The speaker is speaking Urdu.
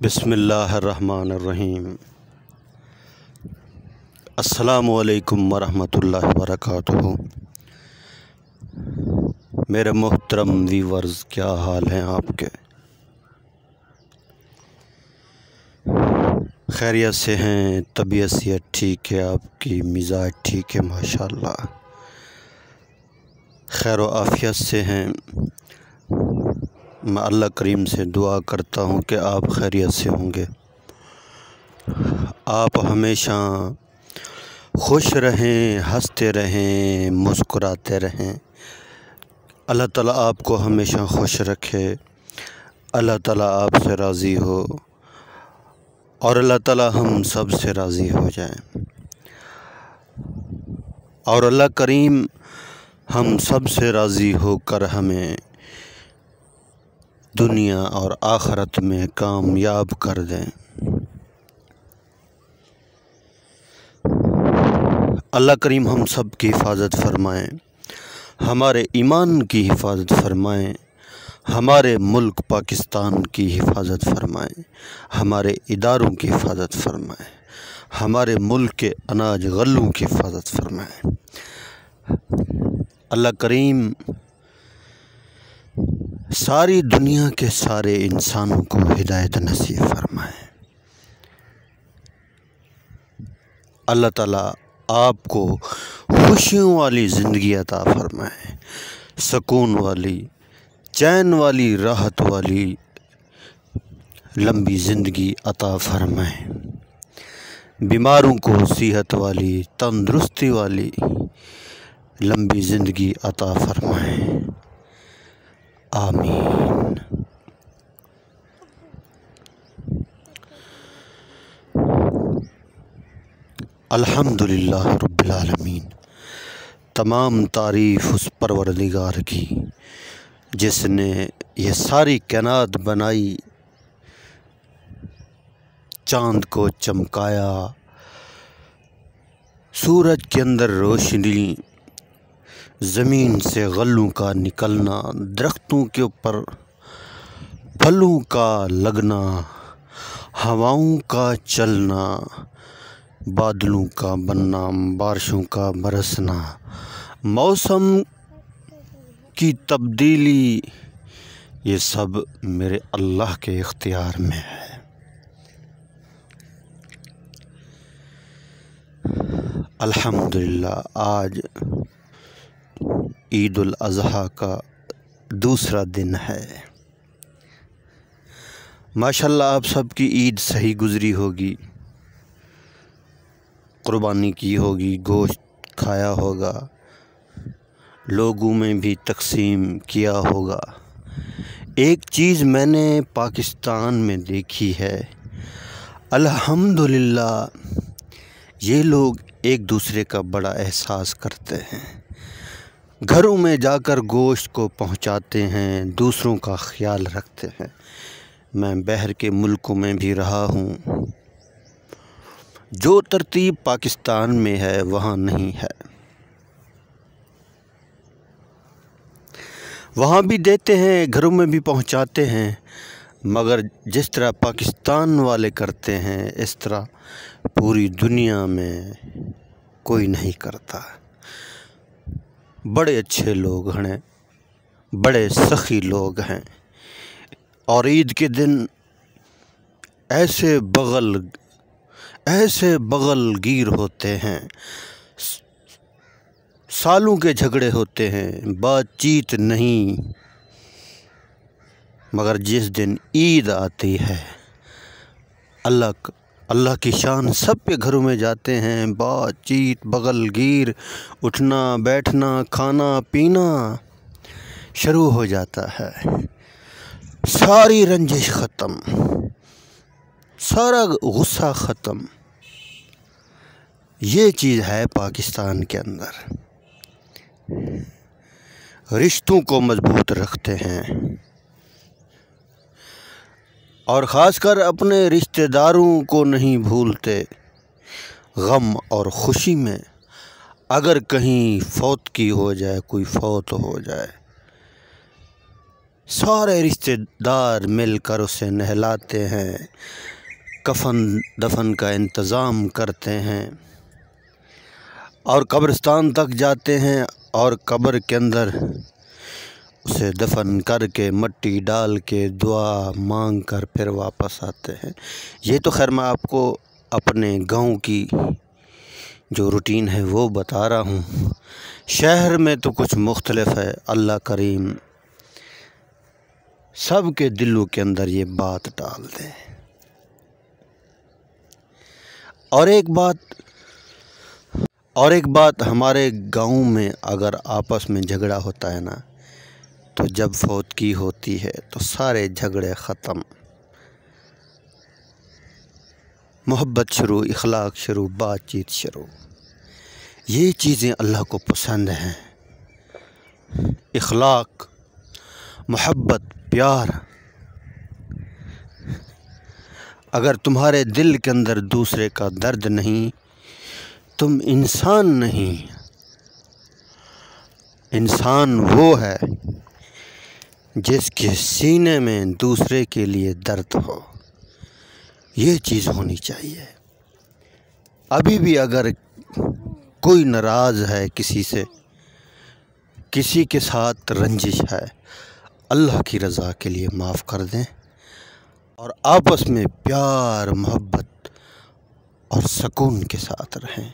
بسم اللہ الرحمن الرحیم۔ السلام علیکم ورحمۃ اللہ وبرکاتہ۔ میرے محترم ویورز، کیا حال ہیں آپ کے؟ خیریت سے ہیں؟ طبیعت صحت ٹھیک ہے؟ آپ کی مزاج ٹھیک ہے؟ ماشاءاللہ خیر و عافیت سے ہیں؟ میں اللہ کریم سے دعا کرتا ہوں کہ آپ خیریت سے ہوں گے، آپ ہمیشہ خوش رہیں، ہنستے رہیں، مسکراتے رہیں۔ اللہ تعالیٰ آپ کو ہمیشہ خوش رکھے، اللہ تعالیٰ آپ سے راضی ہو اور اللہ تعالیٰ ہم سب سے راضی ہو جائیں، اور اللہ کریم ہم سب سے راضی ہو کر ہمیں دنیا اور آخرت میں کامیاب کر دیں۔ اللہ کریم ہم سب کی حفاظت فرمائیں، ہمارے ایمان کی حفاظت فرمائیں، ہمارے ملک پاکستان کی حفاظت فرمائیں، ہمارے اداروں کی حفاظت فرمائیں، ہمارے ملک کے اناج غلوں کی حفاظت فرمائیں۔ اللہ کریم ساری دنیا کے سارے انسانوں کو ہدایت نصیب فرمائے۔ اللہ تعالیٰ آپ کو خوشیوں والی زندگی عطا فرمائے، سکون والی، چین والی، راحت والی لمبی زندگی عطا فرمائے، بیماروں کو صحت والی، تندرستی والی لمبی زندگی عطا فرمائے، آمین۔ الحمدللہ رب العالمین۔ تمام تعریف اس پروردگار کی جس نے یہ ساری کائنات بنائی، چاند کو چمکایا، سورج کے اندر روشنی، زمین سے غلوں کا نکلنا، درختوں کے اوپر پھلوں کا لگنا، ہواؤں کا چلنا، بادلوں کا بننا، بارشوں کا برسنا، موسم کی تبدیلی، یہ سب میرے اللہ کے اختیار میں ہے۔ الحمدللہ آج عید الاضحیٰ کا دوسرا دن ہے۔ ماشاءاللہ آپ سب کی عید صحیح گزری ہوگی، قربانی کی ہوگی، گوشت کھایا ہوگا، لوگوں میں بھی تقسیم کیا ہوگا۔ ایک چیز میں نے پاکستان میں دیکھی ہے، الحمدللہ یہ لوگ ایک دوسرے کا بڑا احساس کرتے ہیں، گھروں میں جا کر گوشت کو پہنچاتے ہیں، دوسروں کا خیال رکھتے ہیں۔ میں باہر کے ملکوں میں بھی رہا ہوں، جو ترتیب پاکستان میں ہے وہاں نہیں ہے، وہاں بھی دیتے ہیں، گھروں میں بھی پہنچاتے ہیں، مگر جس طرح پاکستان والے کرتے ہیں اس طرح پوری دنیا میں کوئی نہیں کرتا۔ بڑے اچھے لوگ ہیں، بڑے سخی لوگ ہیں، اور عید کے دن ایسے بغل گیر ہوتے ہیں، سالوں کے جھگڑے ہوتے ہیں، بات چیت نہیں، مگر جس دن عید آتی ہے اللہ کی شان، سب کے گھروں میں جاتے ہیں، بات چیت، بغل گیر، اٹھنا بیٹھنا، کھانا پینا شروع ہو جاتا ہے، ساری رنجش ختم، سارا غصہ ختم۔ یہ چیز ہے پاکستان کے اندر، رشتوں کو مضبوط رکھتے ہیں، اور خاص کر اپنے رشتہ داروں کو نہیں بھولتے۔ غم اور خوشی میں اگر کہیں فوت کی ہو جائے، کوئی فوت ہو جائے، سارے رشتہ دار مل کر اسے نہلاتے ہیں، کفن دفن کا انتظام کرتے ہیں اور قبرستان تک جاتے ہیں اور قبر کے اندر اسے دفن کر کے مٹی ڈال کے دعا مانگ کر پھر واپس آتے ہیں۔ یہ تو خیر میں آپ کو اپنے گاؤں کی جو روٹین ہے وہ بتا رہا ہوں، شہر میں تو کچھ مختلف ہے۔ اللہ کریم سب کے دلوں کے اندر یہ بات ڈال دے۔ اور ایک بات ہمارے گاؤں میں اگر آپس میں جھگڑا ہوتا ہے نا، تو جب فوتگی ہوتی ہے تو سارے جھگڑے ختم، محبت شروع، اخلاق شروع، بات چیت شروع۔ یہ چیزیں اللہ کو پسند ہیں، اخلاق، محبت، پیار۔ اگر تمہارے دل کے اندر دوسرے کا درد نہیں، تم انسان نہیں۔ انسان وہ ہے جس کے سینے میں دوسرے کے لیے درد ہو، یہ چیز ہونی چاہیے۔ ابھی بھی اگر کوئی ناراض ہے کسی سے، کسی کے ساتھ رنجش ہے، اللہ کی رضا کے لیے معاف کر دیں اور آپس میں پیار، محبت اور سکون کے ساتھ رہیں۔